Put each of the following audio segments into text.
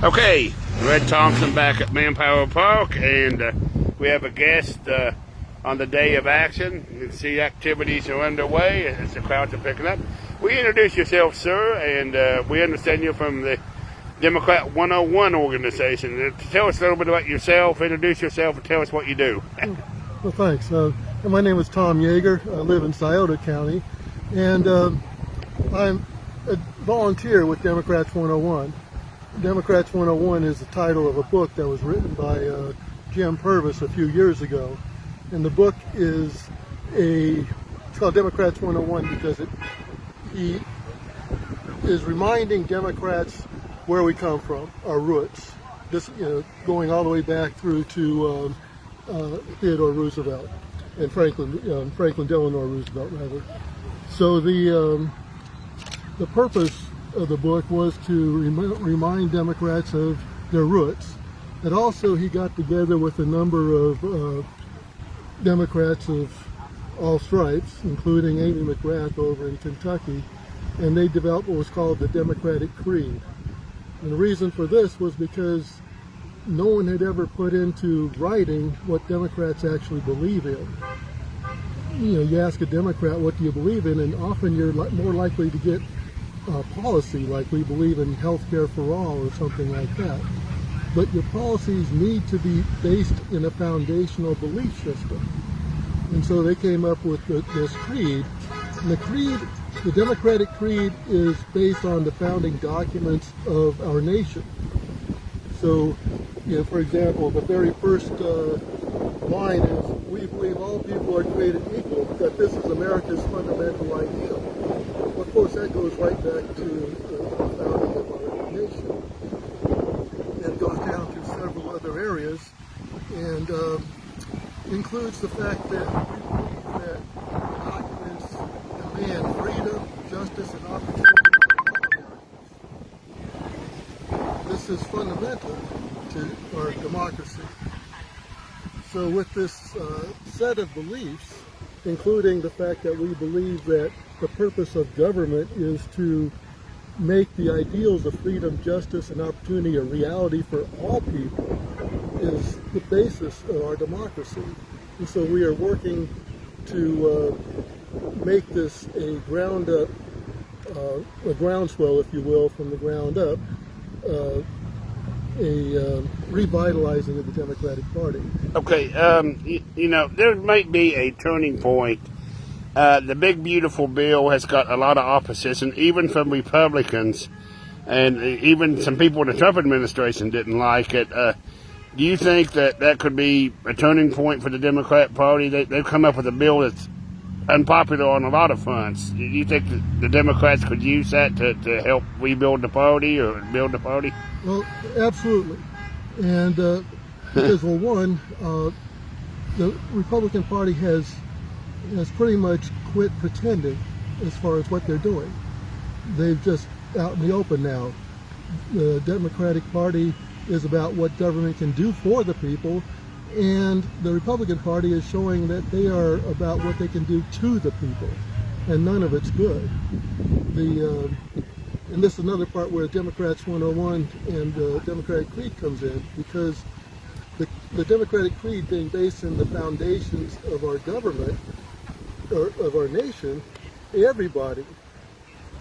Okay, Red Thompson back at Manpower Park, and we have a guest on the day of action. You can see activities are underway as the crowds are picking up. Will you introduce yourself, sir? And we understand you're from the Democrat 101 organization. Tell us a little bit about yourself, introduce yourself, and tell us what you do. Well, thanks. My name is Tom Yeager. I live in Scioto County, and I'm a volunteer with Democrats 101. Democrats 101 is the title of a book that was written by Jim Purvis a few years ago. And the book is it's called Democrats 101 because he is reminding Democrats where we come from, our roots. This, going all the way back through to Theodore Roosevelt and Franklin Delano Roosevelt, rather. So the purpose of the book was to remind Democrats of their roots. And also he got together with a number of Democrats of all stripes, including Amy McGrath over in Kentucky, and they developed what was called the Democratic Creed. And the reason for this was because no one had ever put into writing what Democrats actually believe in. You ask a Democrat, what do you believe in? And often you're more likely to get policy, like we believe in health care for all or something like that. But your policies need to be based in a foundational belief system. And so they came up with this creed. And the Democratic Creed is based on the founding documents of our nation. So, for example, the very first line is, we believe all people are created equal, that this is America's fundamental ideal. Well, of course, that goes right back to the founding of our nation. And goes down through several other areas, and includes the fact that we believe that documents demand freedom, justice, and opportunity for Americans. This is fundamental to our democracy. So with this set of beliefs, including the fact that we believe that the purpose of government is to make the ideals of freedom, justice, and opportunity a reality for all people, is the basis of our democracy. And so we are working to make this a ground-up, a groundswell, if you will, from the ground up, a revitalizing of the Democratic Party. Okay, there might be a turning point. The big beautiful bill has got a lot of opposition, even from Republicans, and even some people in the Trump administration didn't like it. Do you think that could be a turning point for the Democrat Party? They've come up with a bill that's unpopular on a lot of fronts. Do you think the Democrats could use that to help rebuild the party or build the party? Well, absolutely. And because, well, one, the Republican Party has pretty much quit pretending as far as what they're doing. They've just out in the open now. The Democratic Party is about what government can do for the people, and the Republican Party is showing that they are about what they can do to the people, and none of it's good. And this is another part where Democrats 101 and the Democratic Creed comes in, because the Democratic Creed being based in the foundations of our government, or of our nation, everybody,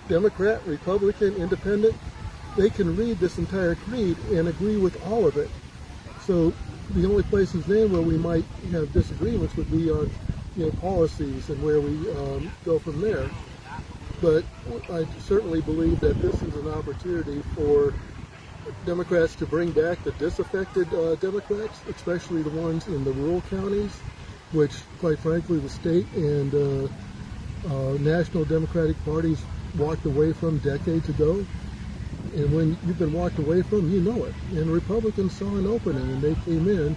Democrat, Republican, Independent, they can read this entire creed and agree with all of it. So the only places then where we might have disagreements would be on policies and where we go from there. But I certainly believe that this is an opportunity for Democrats to bring back the disaffected Democrats, especially the ones in the rural counties, which, quite frankly, the state and national Democratic parties walked away from decades ago. And when you've been walked away from, you know it. And Republicans saw an opening, and they came in,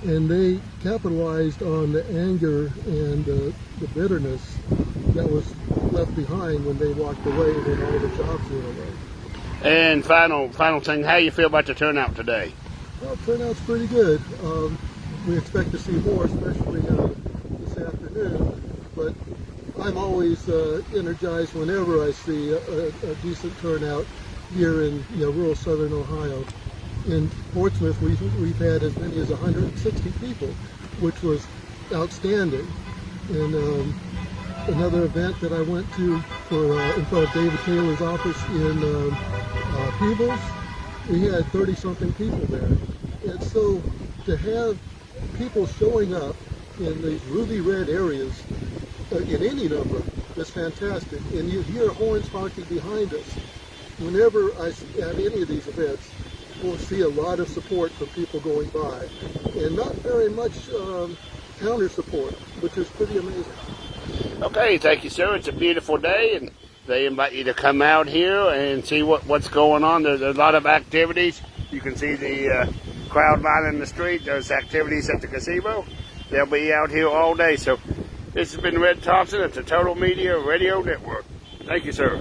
and they capitalized on the anger and the bitterness that was left behind when they walked away and then all the jobs went away. And final thing, how you feel about the turnout today? Well, turnout's pretty good. We expect to see more, especially this afternoon. But I'm always energized whenever I see a decent turnout here in rural southern Ohio. In Portsmouth, we've had as many as 160 people, which was outstanding. And another event that I went to for in front of David Taylor's office in Peebles, we had 30-something people there. And so to have people showing up in these ruby red areas in any number is fantastic. And you hear horns honking behind us. Whenever I have any of these events, we'll see a lot of support from people going by, and not very much counter support, which is pretty amazing. Okay, thank you, sir. It's a beautiful day, and they invite you to come out here and see what's going on. There's a lot of activities. You can see the crowd lining the street. There's activities at the gazebo. They'll be out here all day. So this has been Red Thompson at the Total Media Radio Network. Thank you, sir.